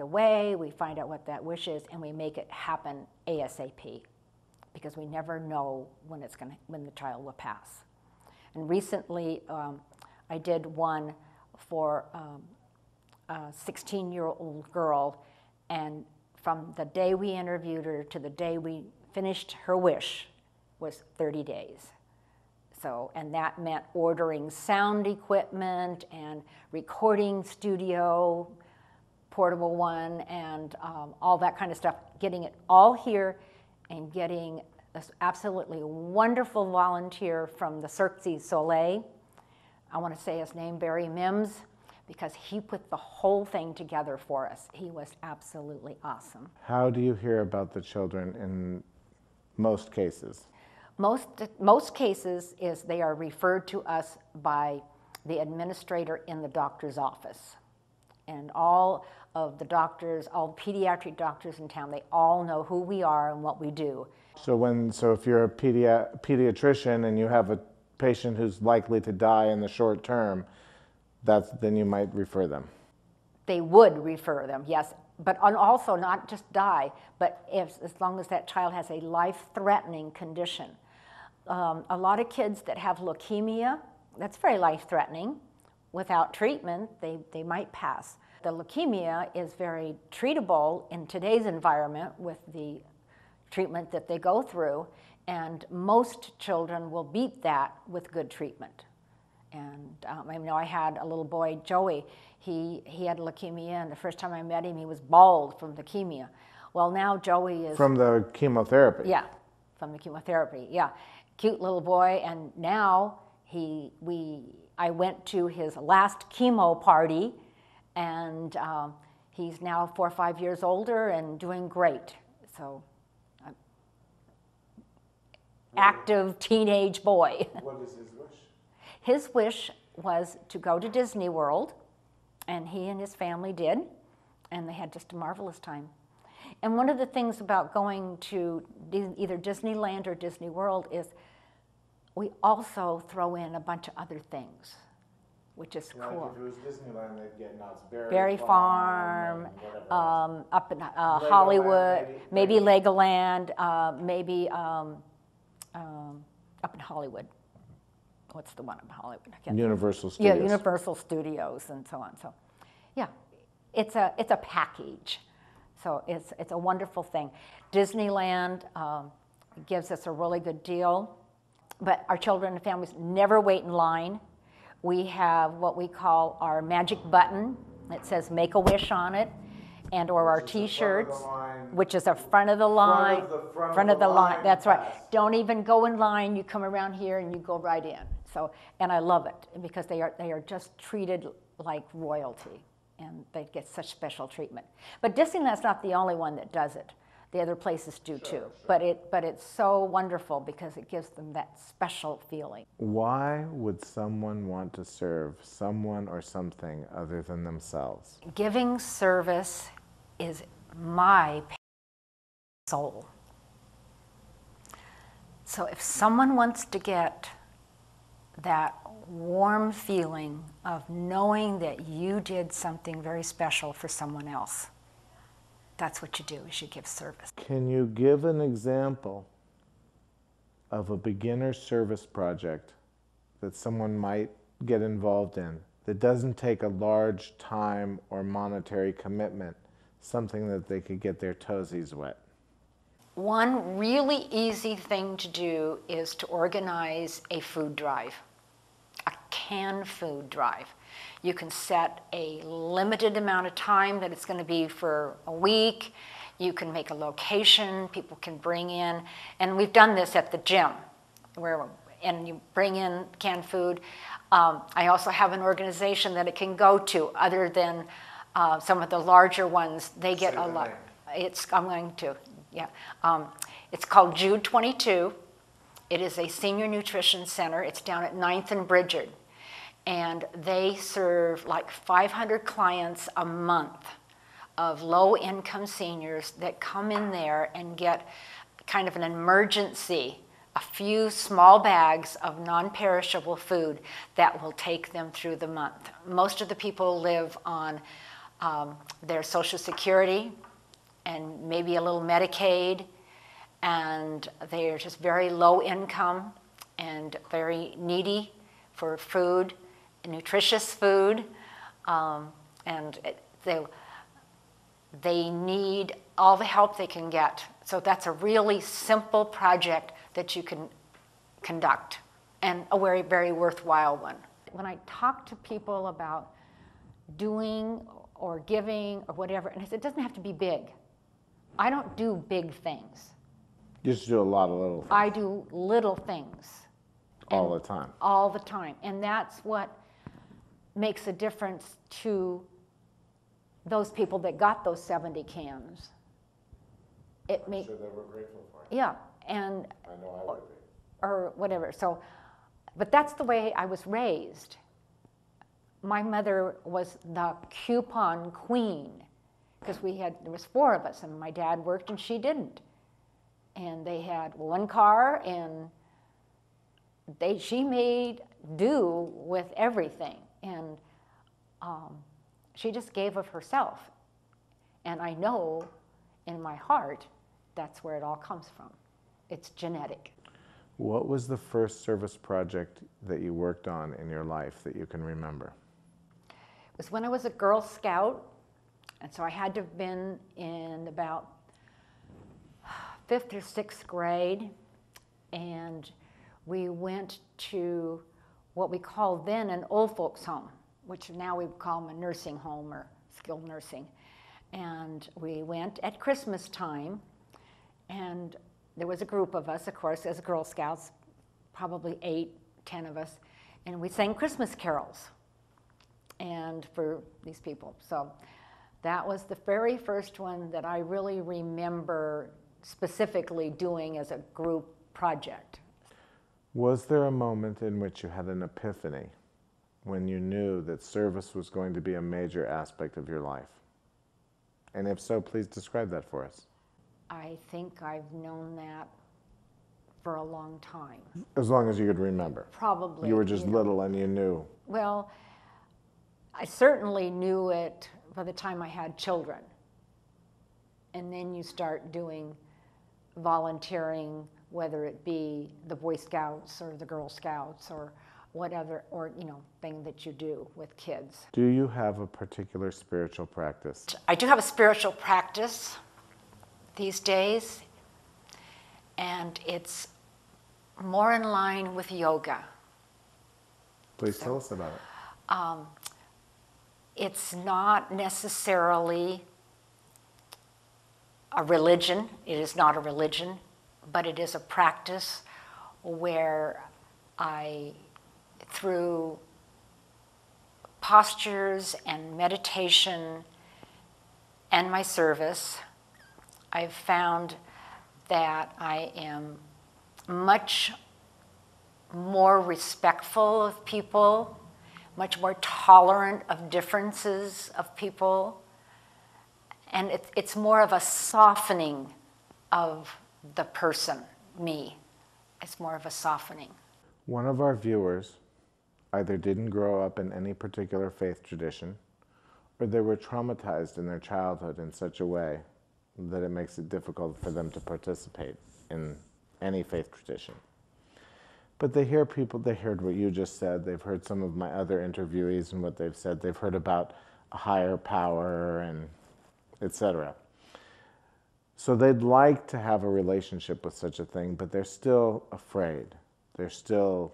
away, we find out what that wish is, and we make it happen ASAP, because we never know when the child will pass. And recently, I did one for a 16-year-old girl, and from the day we interviewed her to the day we finished her wish was 30 days. So, and that meant ordering sound equipment and recording studio, portable one, and all that kind of stuff, getting it all here and getting this absolutely wonderful volunteer from the Cirque du Soleil. I want to say his name, Barry Mims, because he put the whole thing together for us. He was absolutely awesome. How do you hear about the children in most cases? Most cases is they are referred to us by the administrator in the doctor's office. And all of the doctors, all pediatric doctors in town, they all know who we are and what we do. So if you're a pediatrician and you have a patient who's likely to die in the short term, then you might refer them. They would refer them, yes, but also not just die, but as long as that child has a life-threatening condition. A lot of kids that have leukemia, that's very life-threatening. Without treatment, they might pass. The leukemia is very treatable in today's environment with the treatment that they go through, and most children will beat that with good treatment. And I know I had a little boy, Joey, he had leukemia, and the first time I met him, he was bald from leukemia. Well, now Joey is... From the chemotherapy? Yeah, from the chemotherapy, yeah. Cute little boy, and now I went to his last chemo party, and he's now 4 or 5 years older and doing great. So, active teenage boy. What is his wish? His wish was to go to Disney World, and he and his family did, and they had just a marvelous time. And one of the things about going to either Disneyland or Disney World is we also throw in a bunch of other things, which is cool. Like if it was Disneyland, they'd get Knott's Berry Farm, up in Hollywood, maybe Legoland, maybe up in Hollywood. What's the one in Hollywood? Universal Studios. Yeah, Universal Studios and so on. So, yeah, it's a package. So it's a wonderful thing. Disneyland gives us a really good deal, but our children and families never wait in line. We have what we call our magic button. It says Make a Wish on it, and or our T-shirts, which is the front of the line. Front of the line. That's right. Don't even go in line. You come around here and you go right in. So, and I love it because they are just treated like royalty, and they get such special treatment. But Disneyland's not the only one that does it. The other places do too. But it's so wonderful because it gives them that special feeling. Why would someone want to serve someone or something other than themselves? Giving service is my soul. So if someone wants to get that warm feeling of knowing that you did something very special for someone else, that's what you do, is you give service. Can you give an example of a beginner service project that someone might get involved in that doesn't take a large time or monetary commitment, something that they could get their toesies wet? One really easy thing to do is to organize a food drive, a canned food drive. You can set a limited amount of time that it's going to be for a week. You can make a location, people can bring in, and we've done this at the gym, and you bring in canned food. I also have an organization that it can go to, other than some of the larger ones. They get a lot. I'm going to, yeah. It's called Jude 22. It is a senior nutrition center. It's down at 9th and Bridget. And they serve like 500 clients a month of low-income seniors that come in there and get kind of an emergency, a few small bags of non-perishable food that will take them through the month. Most of the people live on their Social Security and maybe a little Medicaid, and they're just very low income and very needy for food, nutritious food, and they need all the help they can get. So that's a really simple project that you can conduct, and a very, very worthwhile one. When I talk to people about doing or giving or whatever, and I said, it doesn't have to be big. I don't do big things. You just do a lot of little things. I do little things. All the time. All the time. And that's what makes a difference to those people that got those 70 cans. I'm sure they were grateful for it. Yeah, and I know I would be. or whatever. So, but that's the way I was raised. My mother was the coupon queen, because there was 4 of us, and my dad worked and she didn't. And they had one car, and she made do with everything. And she just gave of herself. And I know in my heart that's where it all comes from. It's genetic. What was the first service project that you worked on in your life that you can remember? It was when I was a Girl Scout, and so I had to have been in about 5th or 6th grade, and we went to what we called then an old folks home, which now we call them a nursing home or skilled nursing. And we went at Christmas time, and there was a group of us, of course, as Girl Scouts, probably 8, 10 of us, and we sang Christmas carols and for these people. So that was the very first one that I really remember specifically doing as a group project. Was there a moment in which you had an epiphany when you knew that service was going to be a major aspect of your life? And if so, please describe that for us. I think I've known that for a long time. As long as you could remember. Probably. You were just little and you knew. Well, I certainly knew it by the time I had children. And then you start doing volunteering, whether it be the Boy Scouts or the Girl Scouts or whatever, or thing that you do with kids. Do you have a particular spiritual practice? I do have a spiritual practice these days, and it's more in line with yoga. Please tell us about it. It's not necessarily a religion. It is not a religion, but it is a practice where I, through postures and meditation and my service, I've found that I am much more respectful of people, much more tolerant of differences of people, and it's more of a softening of the person, me. It's more of a softening. One of our viewers either didn't grow up in any particular faith tradition, or they were traumatized in their childhood in such a way that it makes it difficult for them to participate in any faith tradition. But they hear people, they heard what you just said, they've heard some of my other interviewees and what they've said, they've heard about a higher power and etc. So they'd like to have a relationship with such a thing, but they're still afraid. They're still,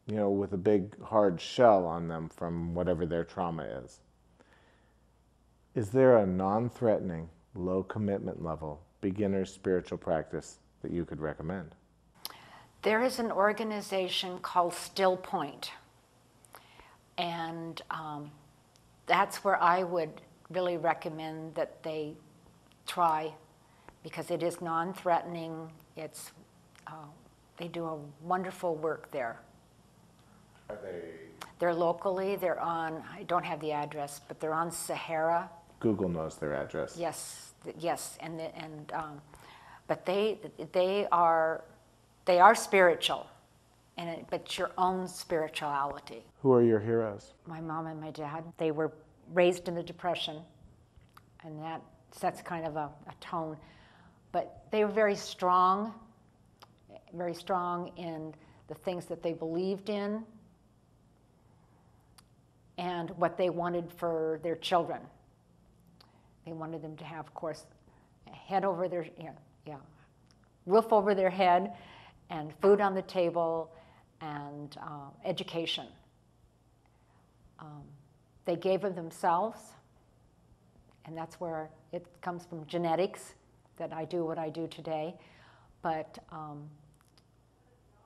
with a big hard shell on them from whatever their trauma is. Is there a non-threatening, low commitment level, beginner spiritual practice that you could recommend? There is an organization called Still Point, and that's where I would really recommend that they try, because it is non-threatening. They do a wonderful work there. Are they? They're locally. They're on, I don't have the address, but they're on Sahara. Google knows their address. Yes, but they are spiritual, but it's your own spirituality. Who are your heroes? My mom and my dad, they were raised in the Depression, and that sets kind of a tone. But they were very strong in the things that they believed in and what they wanted for their children. They wanted them to have, of course, a head over their, roof over their head, and food on the table, and education. They gave of themselves, and that's where it comes from genetics, that I do what I do today. But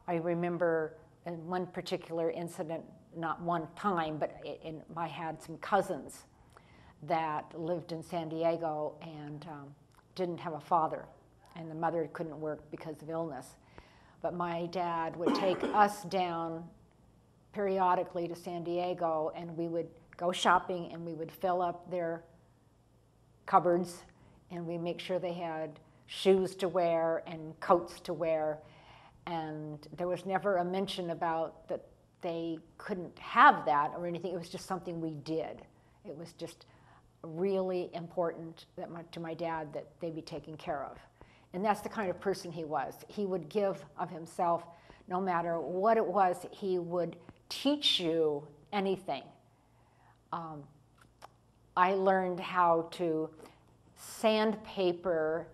I remember in one particular incident, not one time, but I had some cousins that lived in San Diego and didn't have a father, and the mother couldn't work because of illness. But my dad would take us down periodically to San Diego, and we would go shopping, and we would fill up their cupboards, and we make sure they had shoes to wear and coats to wear. And there was never a mention about that they couldn't have that or anything. It was just something we did. It was just really important to my dad that they be taken care of. And that's the kind of person he was. He would give of himself no matter what it was. He would teach you anything. I learned how to sandpaper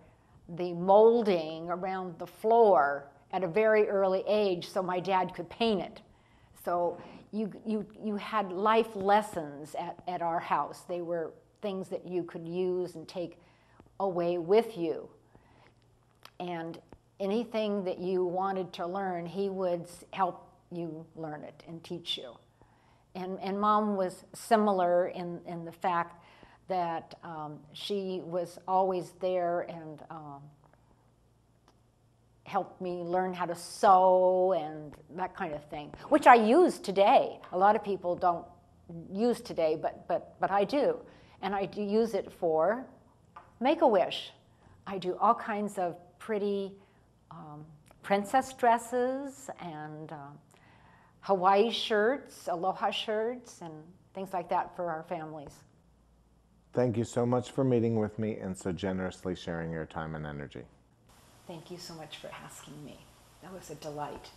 the molding around the floor at a very early age so my dad could paint it. So you had life lessons at our house. They were things that you could use and take away with you. And anything that you wanted to learn, he would help you learn it and teach you. And Mom was similar in the fact that she was always there and helped me learn how to sew and that kind of thing, which I use today. A lot of people don't use today, but I do. And I do use it for Make-A-Wish. I do all kinds of pretty princess dresses and Hawaii shirts, aloha shirts, and things like that for our families. Thank you so much for meeting with me and so generously sharing your time and energy. Thank you so much for asking me. That was a delight.